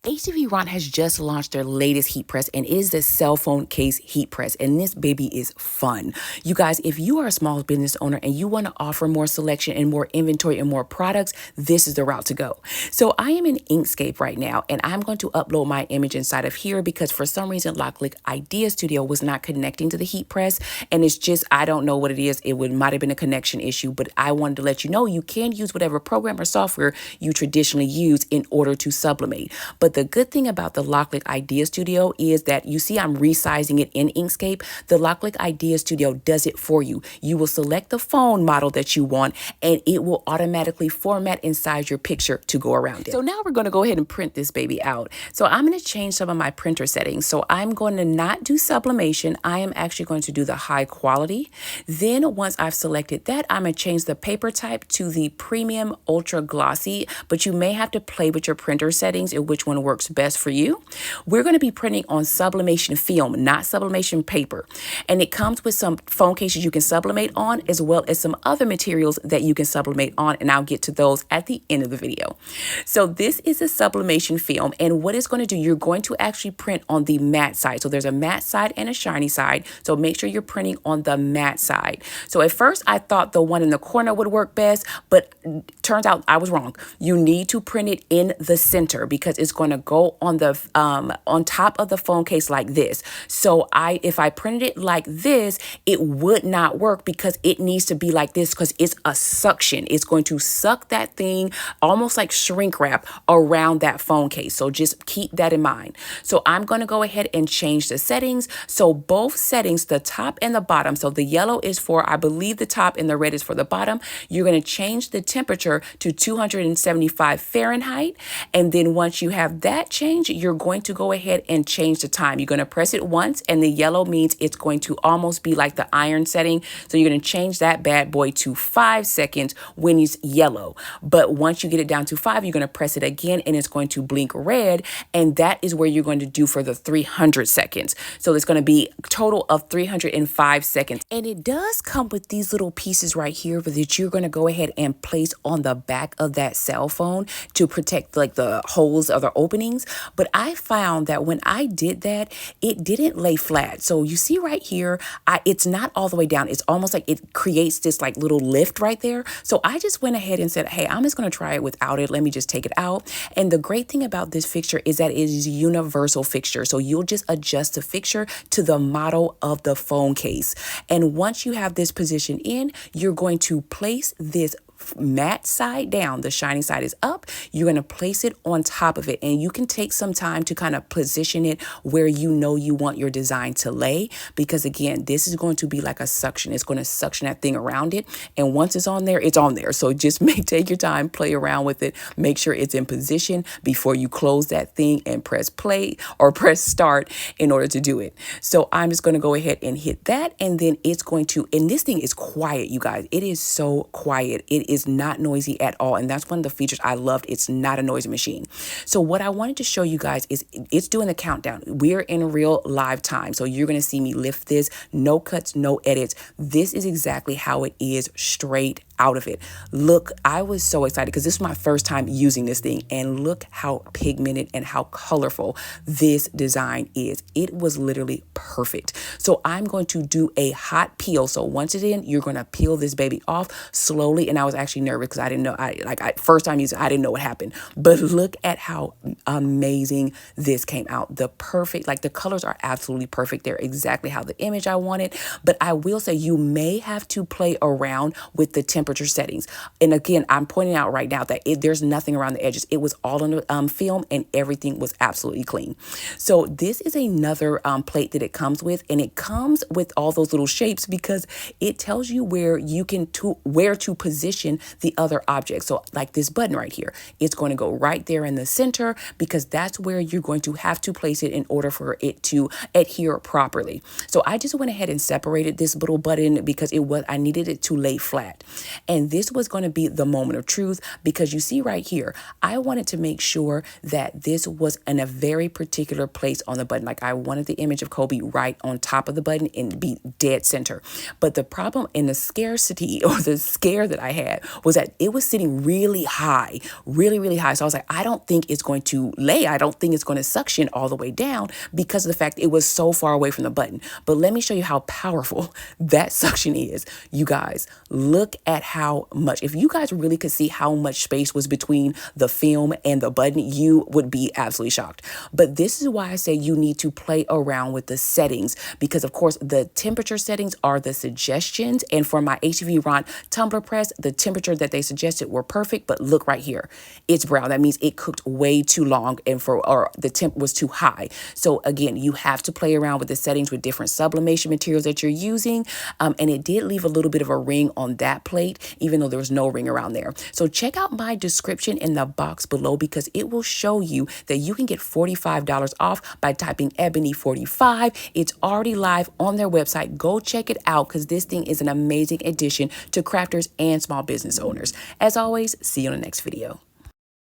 HTV RON has just launched their latest heat press and is the cell phone case heat press. And this baby is fun. You guys, if you are a small business owner and you want to offer more selection and more inventory and more products, this is the route to go. So I am in Inkscape right now, and I'm going to upload my image inside of here because for some reason, Locklick Idea Studio was not connecting to the heat press. And it's just, I don't know what it is. It might have been a connection issue, but I wanted to let you know you can use whatever program or software you traditionally use in order to sublimate. But the good thing about the Locklick Idea Studio is that you see I'm resizing it in Inkscape. The Locklick Idea Studio does it for you. You will select the phone model that you want and it will automatically format and size your picture to go around it. So now we're going to go ahead and print this baby out. So I'm going to change some of my printer settings. So I'm going to not do sublimation. I am actually going to do the high quality. Then once I've selected that, I'm going to change the paper type to the premium ultra glossy, but you may have to play with your printer settings and which one works best for you. We're going to be printing on sublimation film, not sublimation paper. And it comes with some phone cases you can sublimate on, as well as some other materials that you can sublimate on. And I'll get to those at the end of the video. So this is a sublimation film. And what it's going to do, you're going to actually print on the matte side. So there's a matte side and a shiny side. So make sure you're printing on the matte side. So at first I thought the one in the corner would work best, but turns out I was wrong. You need to print it in the center because it's going to go on the on top of the phone case like this. So if I printed it like this, it would not work because it needs to be like this because it's a suction. It's going to suck that thing almost like shrink wrap around that phone case. So just keep that in mind. So I'm going to go ahead and change the settings. So both settings, the top and the bottom. So the yellow is for, I believe, the top and the red is for the bottom. You're going to change the temperature to 275 Fahrenheit. And then once you have that change, you're going to go ahead and change the time. You're going to press it once, and the yellow means it's going to almost be like the iron setting. So you're going to change that bad boy to 5 seconds when it's yellow. But once you get it down to 5, you're going to press it again and it's going to blink red. And that is where you're going to do for the 300 seconds. So it's going to be a total of 305 seconds. And it does come with these little pieces right here that you're going to go ahead and place on the back of that cell phone to protect like the holes or the openings. But I found that when I did that, it didn't lay flat. So you see right here, it's not all the way down. It's almost like it creates this like little lift right there. So I just went ahead and said, hey, I'm just going to try it without it. Let me just take it out. And the great thing about this fixture is that it is a universal fixture. So you'll just adjust the fixture to the model of the phone case. And once you have this position in, you're going to place this matte side down. The shiny side is up. You're going to place it on top of it, and you can take some time to kind of position it where you know you want your design to lay, because again, this is going to be like a suction. It's going to suction that thing around it, and once it's on there, it's on there. So just take your time, play around with it, make sure it's in position before you close that thing and press play or press start in order to do it. So I'm just going to go ahead and hit that, and then it's going to, and this thing is quiet, you guys. It is so quiet. It is not noisy at all. And that's one of the features I loved. It's not a noisy machine. So what I wanted to show you guys is it's doing the countdown. We're in real live time. So you're going to see me lift this. No cuts, no edits. This is exactly how it is straight out of it. Look, I was so excited because this was my first time using this thing, and look how pigmented and how colorful this design is. It was literally perfect. So I'm going to do a hot peel. So once it's in, you're going to peel this baby off slowly. And I was actually nervous because I didn't know, first time using it, I didn't know what happened, but look at how amazing this came out. The perfect, like the colors are absolutely perfect. They're exactly how the image I wanted. But I will say you may have to play around with the temperature settings. And again, I'm pointing out right now that there's nothing around the edges. It was all on the film, and everything was absolutely clean. So this is another plate that it comes with, and it comes with all those little shapes because it tells you where to position the other objects. So like this button right here, it's going to go right there in the center because that's where you're going to have to place it in order for it to adhere properly. So I just went ahead and separated this little button because I needed it to lay flat. And this was going to be the moment of truth because you see right here, I wanted to make sure that this was in a very particular place on the button. Like I wanted the image of Kobe right on top of the button and be dead center. But the problem in the scarcity or the scare that I had at was that it was sitting really high, really high. So I was like, I don't think it's going to lay. I don't think it's going to suction all the way down because of the fact it was so far away from the button. But let me show you how powerful that suction is. You guys, look at how much, if you guys really could see how much space was between the film and the button, you would be absolutely shocked. But this is why I say you need to play around with the settings, because of course the temperature settings are the suggestions. And for my HTV RON tumbler press, the temperature that they suggested were perfect. But look right here, it's brown. That means it cooked way too long or the temp was too high. So again, you have to play around with the settings with different sublimation materials that you're using. And it did leave a little bit of a ring on that plate, even though there was no ring around there. So check out my description in the box below, because it will show you that you can get $45 off by typing Ebony45. It's already live on their website. Go check it out, because this thing is an amazing addition to crafters and small business owners. As always, see you in the next video.